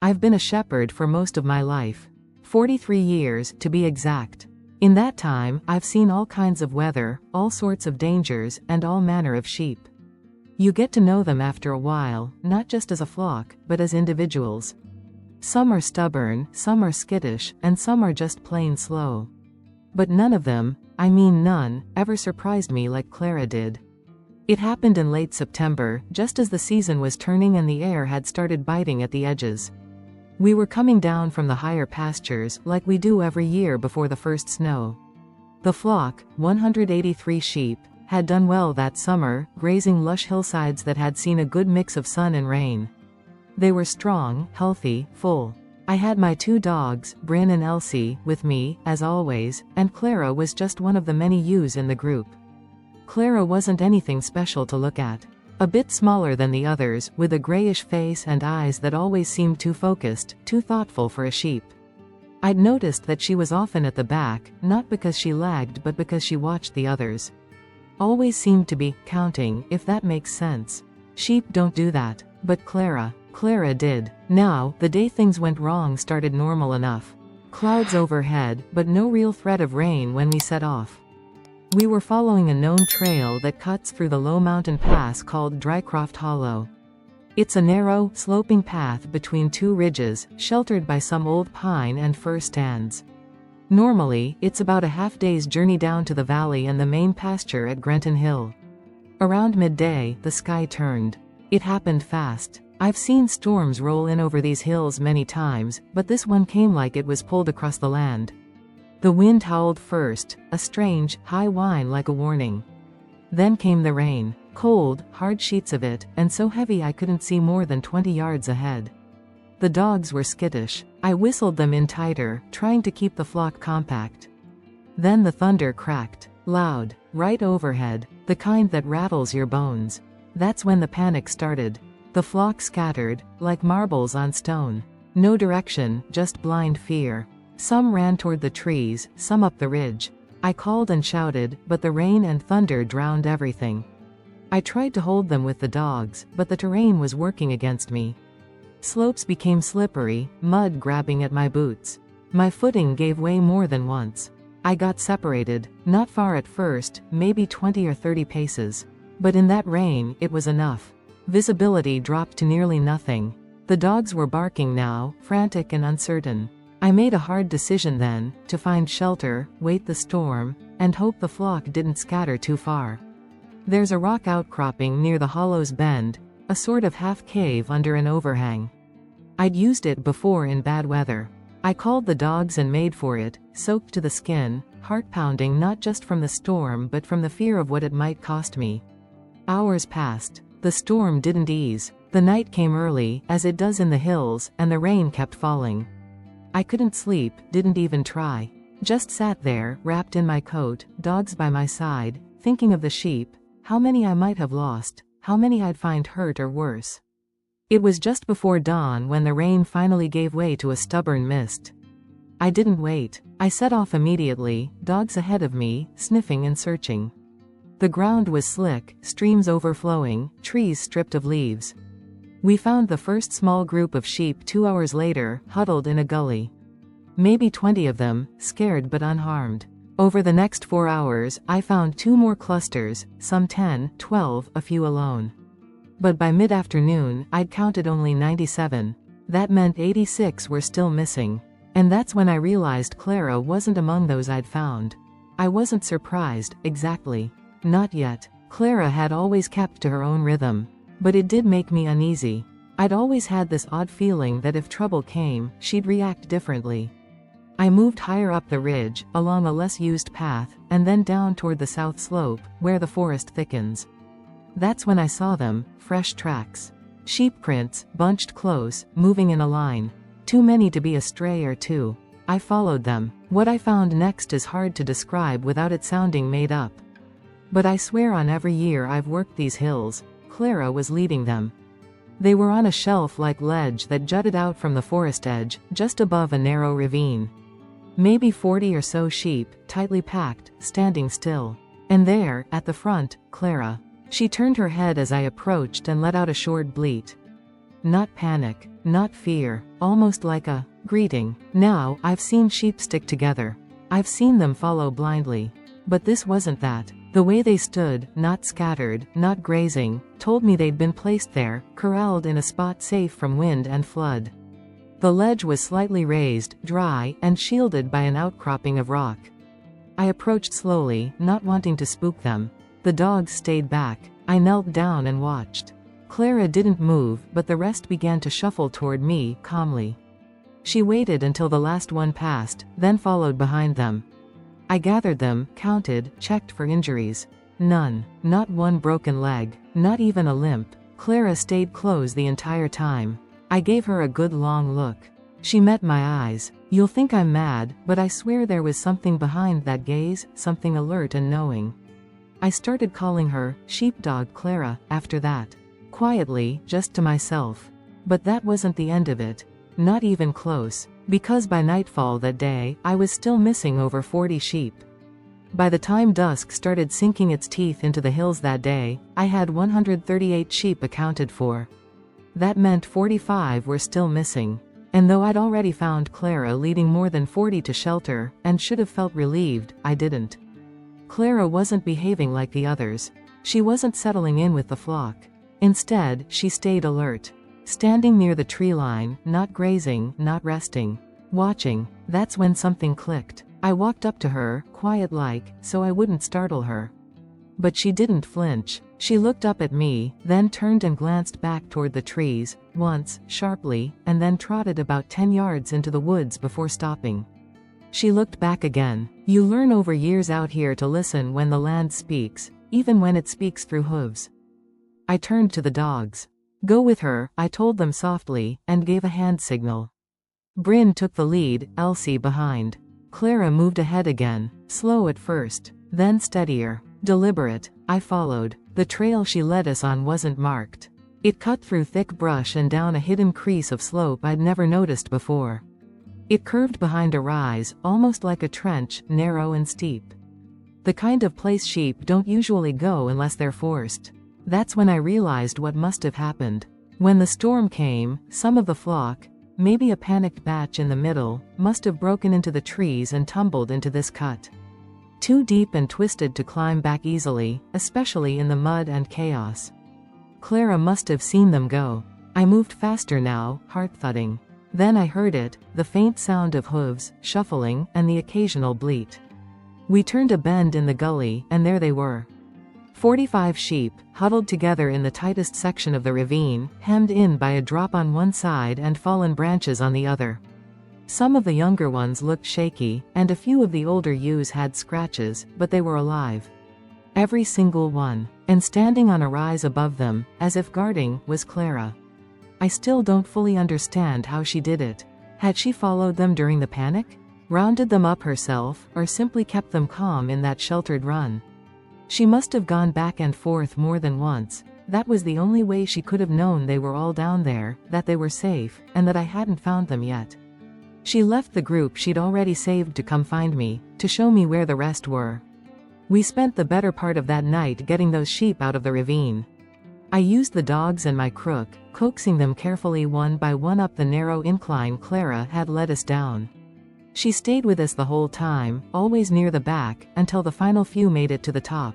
I've been a shepherd for most of my life. 43 years, to be exact. In that time, I've seen all kinds of weather, all sorts of dangers, and all manner of sheep. You get to know them after a while, not just as a flock, but as individuals. Some are stubborn, some are skittish, and some are just plain slow. But none of them, I mean none, ever surprised me like Clara did. It happened in late September, just as the season was turning and the air had started biting at the edges. We were coming down from the higher pastures, like we do every year before the first snow. The flock, 183 sheep, had done well that summer, grazing lush hillsides that had seen a good mix of sun and rain. They were strong, healthy, full. I had my 2 dogs, Bryn and Elsie, with me, as always, and Clara was just one of the many ewes in the group. Clara wasn't anything special to look at. A bit smaller than the others, with a grayish face and eyes that always seemed too focused, too thoughtful for a sheep. I'd noticed that she was often at the back, not because she lagged but because she watched the others. Always seemed to be counting, if that makes sense. Sheep don't do that. But Clara did. Now, the day things went wrong started normal enough. Clouds overhead, but no real threat of rain when we set off. We were following a known trail that cuts through the low mountain pass called Drycroft Hollow. It's a narrow, sloping path between 2 ridges, sheltered by some old pine and fir stands. Normally, it's about a half-day's journey down to the valley and the main pasture at Grenton Hill. Around midday, the sky turned. It happened fast. I've seen storms roll in over these hills many times, but this one came like it was pulled across the land. The wind howled first, a strange, high whine like a warning. Then came the rain. Cold, hard sheets of it, and so heavy I couldn't see more than 20 yards ahead. The dogs were skittish. I whistled them in tighter, trying to keep the flock compact. Then the thunder cracked. Loud. Right overhead. The kind that rattles your bones. That's when the panic started. The flock scattered, like marbles on stone. No direction, just blind fear. Some ran toward the trees, some up the ridge. I called and shouted, but the rain and thunder drowned everything. I tried to hold them with the dogs, but the terrain was working against me. Slopes became slippery, mud grabbing at my boots. My footing gave way more than once. I got separated, not far at first, maybe 20 or 30 paces. But in that rain, it was enough. Visibility dropped to nearly nothing. The dogs were barking now, frantic and uncertain. I made a hard decision then, to find shelter, wait the storm, and hope the flock didn't scatter too far. There's a rock outcropping near the hollow's bend, a sort of half-cave under an overhang. I'd used it before in bad weather. I called the dogs and made for it, soaked to the skin, heart-pounding not just from the storm but from the fear of what it might cost me. Hours passed. The storm didn't ease. The night came early, as it does in the hills, and the rain kept falling. I couldn't sleep, didn't even try. Just sat there, wrapped in my coat, dogs by my side, thinking of the sheep, how many I might have lost, how many I'd find hurt or worse. It was just before dawn when the rain finally gave way to a stubborn mist. I didn't wait. I set off immediately, dogs ahead of me, sniffing and searching. The ground was slick, streams overflowing, trees stripped of leaves. We found the first small group of sheep 2 hours later, huddled in a gully. Maybe 20 of them, scared but unharmed. Over the next 4 hours, I found 2 more clusters, some 10, 12, a few alone. But by mid-afternoon, I'd counted only 97. That meant 86 were still missing. And that's when I realized Clara wasn't among those I'd found. I wasn't surprised, exactly. Not yet. Clara had always kept to her own rhythm. But it did make me uneasy. I'd always had this odd feeling that if trouble came, she'd react differently. I moved higher up the ridge, along a less used path, and then down toward the south slope, where the forest thickens. That's when I saw them, fresh tracks. Sheep prints, bunched close, moving in a line. Too many to be a stray or two. I followed them. What I found next is hard to describe without it sounding made up. But I swear on every year I've worked these hills, Clara was leading them. They were on a shelf-like ledge that jutted out from the forest edge, just above a narrow ravine. Maybe 40 or so sheep, tightly packed, standing still. And there, at the front, Clara. She turned her head as I approached and let out a short bleat. not panic, not fear, almost like a greeting. Now, I've seen sheep stick together. I've seen them follow blindly. But this wasn't that. The way they stood, not scattered, not grazing, told me they'd been placed there, corralled in a spot safe from wind and flood. The ledge was slightly raised, dry, and shielded by an outcropping of rock. I approached slowly, not wanting to spook them. The dogs stayed back. I knelt down and watched. Clara didn't move, but the rest began to shuffle toward me, calmly. She waited until the last one passed, then followed behind them. I gathered them, counted, checked for injuries. None. Not one broken leg. Not even a limp. Clara stayed close the entire time. I gave her a good long look. She met my eyes. You'll think I'm mad, but I swear there was something behind that gaze, something alert and knowing. I started calling her Sheepdog Clara after that. Quietly, just to myself. But that wasn't the end of it. Not even close. Because by nightfall that day, I was still missing over 40 sheep. By the time dusk started sinking its teeth into the hills that day, I had 138 sheep accounted for. That meant 45 were still missing. And though I'd already found Clara leading more than 40 to shelter, and should have felt relieved, I didn't. Clara wasn't behaving like the others. She wasn't settling in with the flock. Instead, she stayed alert. Standing near the tree line, not grazing, not resting. Watching. That's when something clicked. I walked up to her, quiet-like, so I wouldn't startle her. But she didn't flinch. She looked up at me, then turned and glanced back toward the trees, once, sharply, and then trotted about 10 yards into the woods before stopping. She looked back again. You learn over years out here to listen when the land speaks, even when it speaks through hooves. I turned to the dogs. Go with her, I told them softly, and gave a hand signal. Bryn took the lead, Elsie behind. Clara moved ahead again, slow at first, then steadier, deliberate. I followed. The trail she led us on wasn't marked. It cut through thick brush and down a hidden crease of slope I'd never noticed before. It curved behind a rise, almost like a trench, narrow and steep. The kind of place sheep don't usually go unless they're forced. That's when I realized what must have happened. When the storm came, some of the flock, maybe a panicked batch in the middle, must have broken into the trees and tumbled into this cut. Too deep and twisted to climb back easily, especially in the mud and chaos. Clara must have seen them go. I moved faster now, heart thudding. Then I heard it, the faint sound of hooves, shuffling, and the occasional bleat. We turned a bend in the gully, and there they were. 45 sheep, huddled together in the tightest section of the ravine, hemmed in by a drop on one side and fallen branches on the other. Some of the younger ones looked shaky, and a few of the older ewes had scratches, but they were alive. Every single one. And standing on a rise above them, as if guarding, was Clara. I still don't fully understand how she did it. Had she followed them during the panic? Rounded them up herself, or simply kept them calm in that sheltered run? She must have gone back and forth more than once. That was the only way she could have known they were all down there, that they were safe, and that I hadn't found them yet. She left the group she'd already saved to come find me, to show me where the rest were. We spent the better part of that night getting those sheep out of the ravine. I used the dogs and my crook, coaxing them carefully one by one up the narrow incline Clara had led us down. She stayed with us the whole time, always near the back, until the final few made it to the top.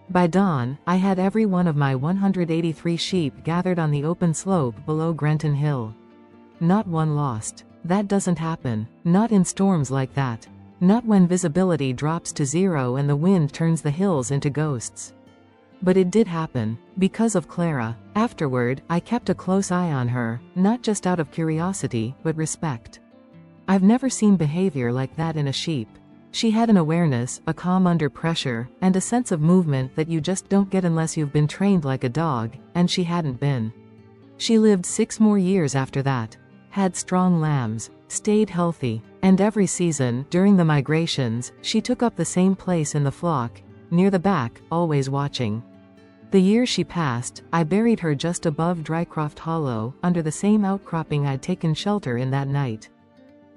By dawn, I had every one of my 183 sheep gathered on the open slope below Grenton Hill. Not one lost. That doesn't happen. Not in storms like that. Not when visibility drops to zero and the wind turns the hills into ghosts. But it did happen. Because of Clara. Afterward, I kept a close eye on her, not just out of curiosity, but respect. I've never seen behavior like that in a sheep. She had an awareness, a calm under pressure, and a sense of movement that you just don't get unless you've been trained like a dog, and she hadn't been. She lived 6 more years after that. Had strong lambs. Stayed healthy. And every season, during the migrations, she took up the same place in the flock, near the back, always watching. The year she passed, I buried her just above Drycroft Hollow, under the same outcropping I'd taken shelter in that night.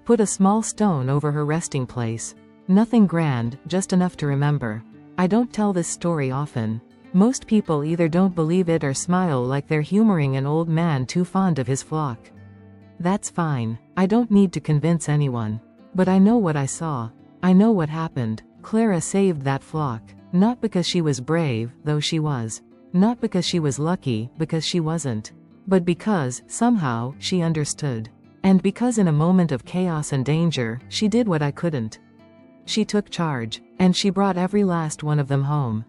Put a small stone over her resting place. Nothing grand, just enough to remember. I don't tell this story often. Most people either don't believe it or smile like they're humoring an old man too fond of his flock. That's fine. I don't need to convince anyone. But I know what I saw. I know what happened. Clara saved that flock. Not because she was brave, though she was. Not because she was lucky, because she wasn't. But because, somehow, she understood. And because in a moment of chaos and danger, she did what I couldn't. She took charge. And she brought every last one of them home.